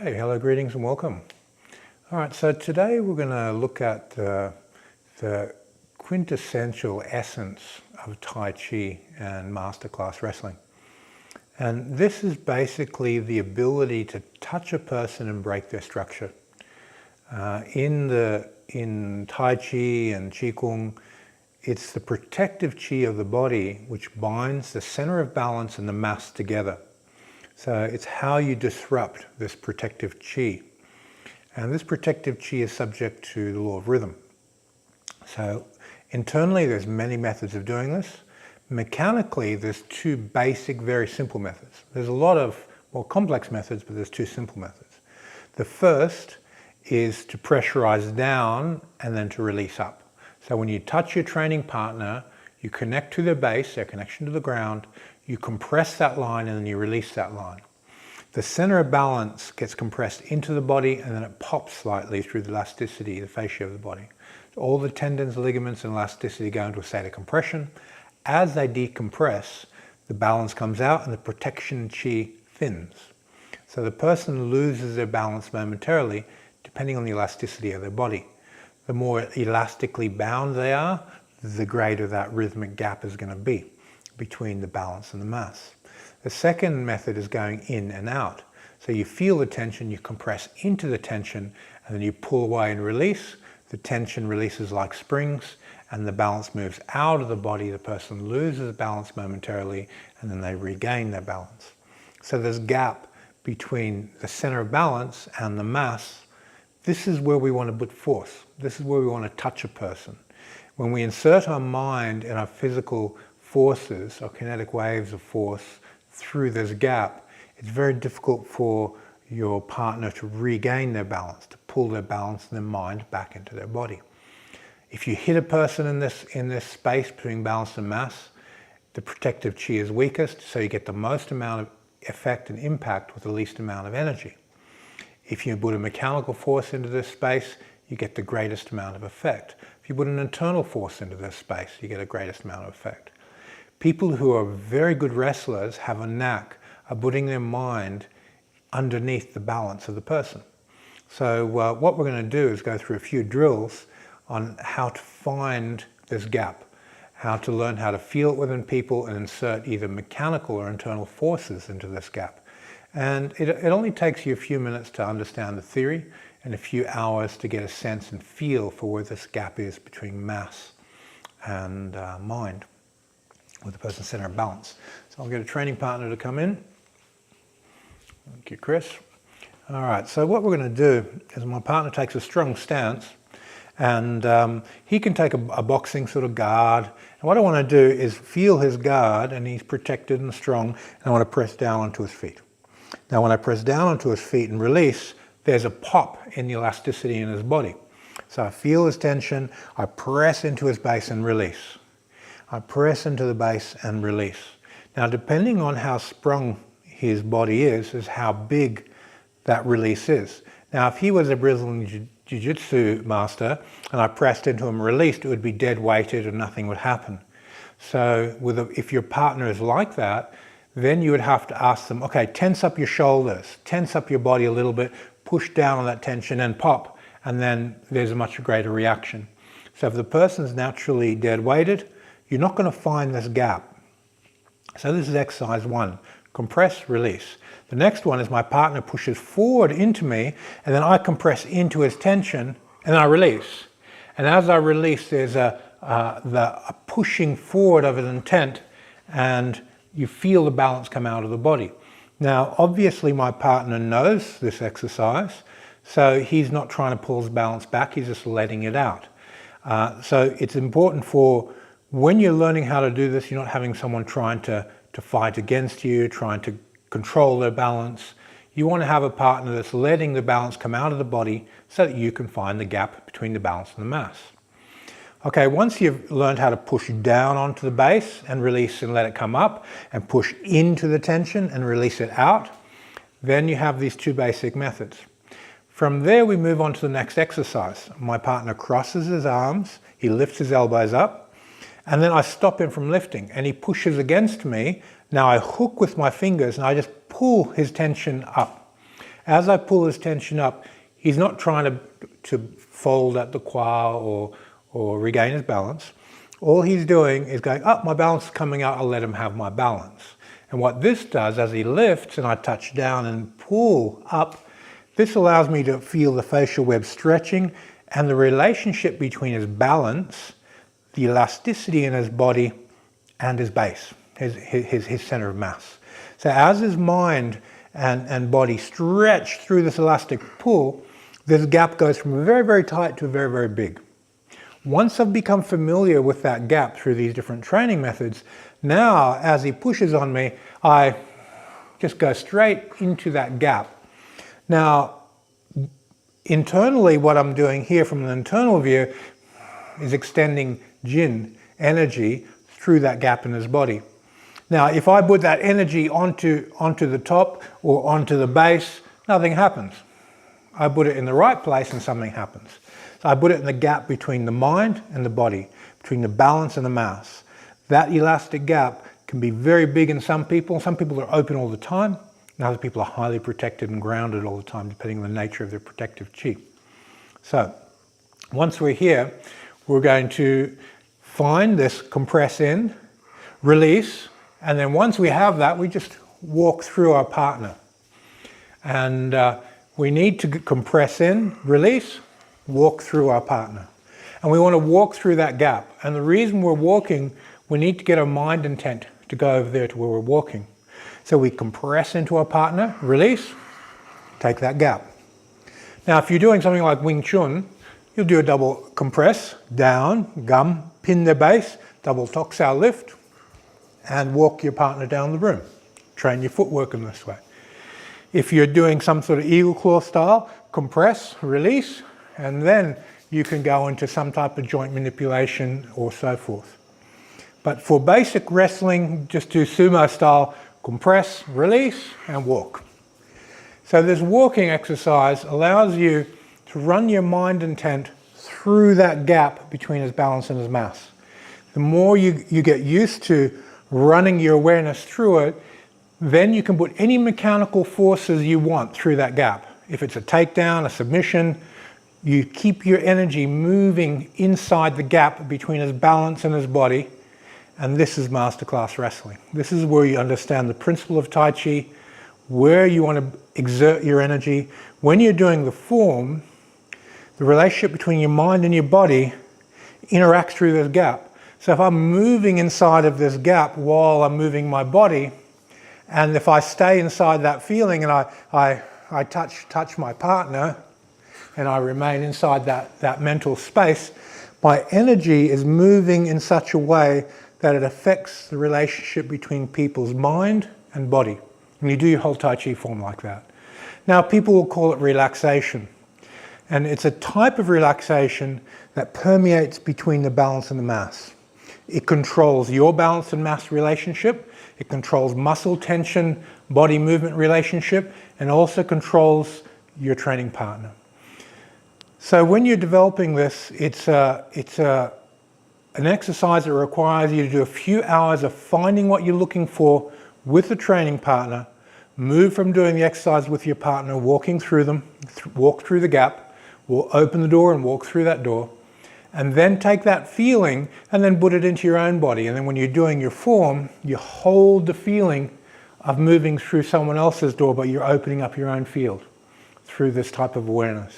Okay, hello, greetings and welcome. All right, so today we're going to look at the quintessential essence of Tai Chi and masterclass wrestling. And this is basically the ability to touch a person and break their structure. In Tai Chi and Qigong, it's the protective Qi of the body which binds the center of balance and the mass together. So it's how you disrupt this protective Qi. And this protective Qi is subject to the law of rhythm. So internally there's many methods of doing this. Mechanically there's two basic, very simple methods. There's a lot of more complex methods, but there's two simple methods. The first is to pressurize down and then to release up. So when you touch your training partner, you connect to their base, their connection to the ground, you compress that line and then you release that line. The center of balance gets compressed into the body and then it pops slightly through the elasticity, the fascia of the body. So all the tendons, ligaments and elasticity go into a state of compression. As they decompress, the balance comes out and the protection Qi thins. So the person loses their balance momentarily depending on the elasticity of their body. The more elastically bound they are, the greater that rhythmic gap is going to be between the balance and the mass. The second method is going in and out. So you feel the tension, you compress into the tension, and then you pull away and release. The tension releases like springs, and the balance moves out of the body. The person loses balance momentarily, and then they regain their balance. So there's a gap between the center of balance and the mass. This is where we want to put force. This is where we want to touch a person. When we insert our mind and our physical forces, or kinetic waves of force, through this gap, it's very difficult for your partner to regain their balance, to pull their balance and their mind back into their body. If you hit a person in this space between balance and mass, the protective Qi is weakest, so you get the most amount of effect and impact with the least amount of energy. If you put a mechanical force into this space, you get the greatest amount of effect. If you put an internal force into this space, you get the greatest amount of effect. People who are very good wrestlers have a knack of putting their mind underneath the balance of the person. So what we're going to do is go through a few drills on how to find this gap, how to learn how to feel it within people and insert either mechanical or internal forces into this gap. And it only takes you a few minutes to understand the theory and a few hours to get a sense and feel for where this gap is between mass and mind, with the person's center of balance. So I'll get a training partner to come in. Thank you, Chris. All right, so what we're going to do is my partner takes a strong stance and he can take a boxing sort of guard. And what I want to do is feel his guard and he's protected and strong, and I want to press down onto his feet. Now when I press down onto his feet and release, there's a pop in the elasticity in his body. So I feel his tension, I press into his base and release. I press into the base and release. Now depending on how sprung his body is how big that release is. Now if he was a Brazilian Jiu-Jitsu master and I pressed into him and released, it would be dead weighted and nothing would happen. So if your partner is like that, then you would have to ask them, okay, tense up your shoulders, tense up your body a little bit, push down on that tension and pop, and then there's a much greater reaction. So if the person's naturally dead weighted, you're not going to find this gap. So this is exercise 1, compress, release. The next one is my partner pushes forward into me, and then I compress into his tension, and then I release. And as I release, there's a pushing forward of an intent, and you feel the balance come out of the body. Now, obviously my partner knows this exercise, so he's not trying to pull his balance back, he's just letting it out. So it's important for when you're learning how to do this, you're not having someone trying to fight against you, trying to control their balance. You want to have a partner that's letting the balance come out of the body so that you can find the gap between the balance and the mass. Okay, once you've learned how to push down onto the base and release and let it come up, and push into the tension and release it out, then you have these two basic methods. From there we move on to the next exercise. My partner crosses his arms, he lifts his elbows up, and then I stop him from lifting and he pushes against me. Now I hook with my fingers and I just pull his tension up. as I pull his tension up, he's not trying to fold at the qua or regain his balance. All he's doing is going, oh, my balance is coming out, I'll let him have my balance. And what this does, as he lifts and I touch down and pull up, this allows me to feel the facial web stretching and the relationship between his balance, the elasticity in his body, and his base, his center of mass. So as his mind and body stretch through this elastic pull, this gap goes from very, very tight to very, very big. Once I've become familiar with that gap through these different training methods, now as he pushes on me, I just go straight into that gap. Now, internally, what I'm doing here from an internal view is extending Jin energy through that gap in his body. Now, if I put that energy onto the top or onto the base, nothing happens. I put it in the right place and something happens. So I put it in the gap between the mind and the body, between the balance and the mass. That elastic gap can be very big in some people. Some people are open all the time, and other people are highly protected and grounded all the time, depending on the nature of their protective chi. So once we're here, we're going to find this compress in, release, and then once we have that, we just walk through our partner. And we need to compress in, release, walk through our partner. And we want to walk through that gap. And the reason we're walking, we need to get our mind intent to go over there to where we're walking. So we compress into our partner, release, take that gap. Now, if you're doing something like Wing Chun, you'll do a double compress, down, gum, pin the base, double toksao lift, and walk your partner down the room. Train your footwork in this way. If you're doing some sort of eagle claw style, compress, release, and then you can go into some type of joint manipulation or so forth. But for basic wrestling, just do sumo style, compress, release, and walk. So this walking exercise allows you to run your mind intent through that gap between his balance and his mass. The more you get used to running your awareness through it, then you can put any mechanical forces you want through that gap. If it's a takedown, a submission, you keep your energy moving inside the gap between his balance and his body, and this is masterclass wrestling. This is where you understand the principle of Tai Chi, where you want to exert your energy. When you're doing the form, the relationship between your mind and your body interacts through this gap. So if I'm moving inside of this gap while I'm moving my body, and if I stay inside that feeling and I touch my partner, and I remain inside that mental space, my energy is moving in such a way that it affects the relationship between people's mind and body. And you do your whole Tai Chi form like that. Now, people will call it relaxation. And it's a type of relaxation that permeates between the balance and the mass. It controls your balance and mass relationship. It controls muscle tension, body movement relationship, and also controls your training partner. So when you're developing this, it's an exercise that requires you to do a few hours of finding what you're looking for with the training partner, move from doing the exercise with your partner, walking through them, walk through the gap, open the door and walk through that door, and then take that feeling and then put it into your own body. And then when you're doing your form, you hold the feeling of moving through someone else's door, but you're opening up your own field through this type of awareness.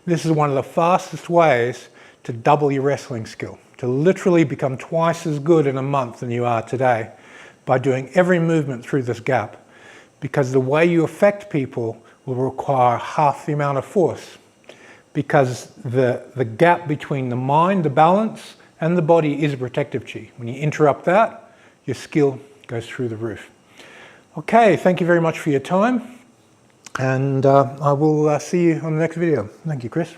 This is one of the fastest ways to double your wrestling skill, to literally become twice as good in a month than you are today by doing every movement through this gap. Because the way you affect people will require half the amount of force. Because the gap between the mind, the balance, and the body is a protective chi. When you interrupt that, your skill goes through the roof. Okay, thank you very much for your time. And I will see you on the next video. Thank you, Chris.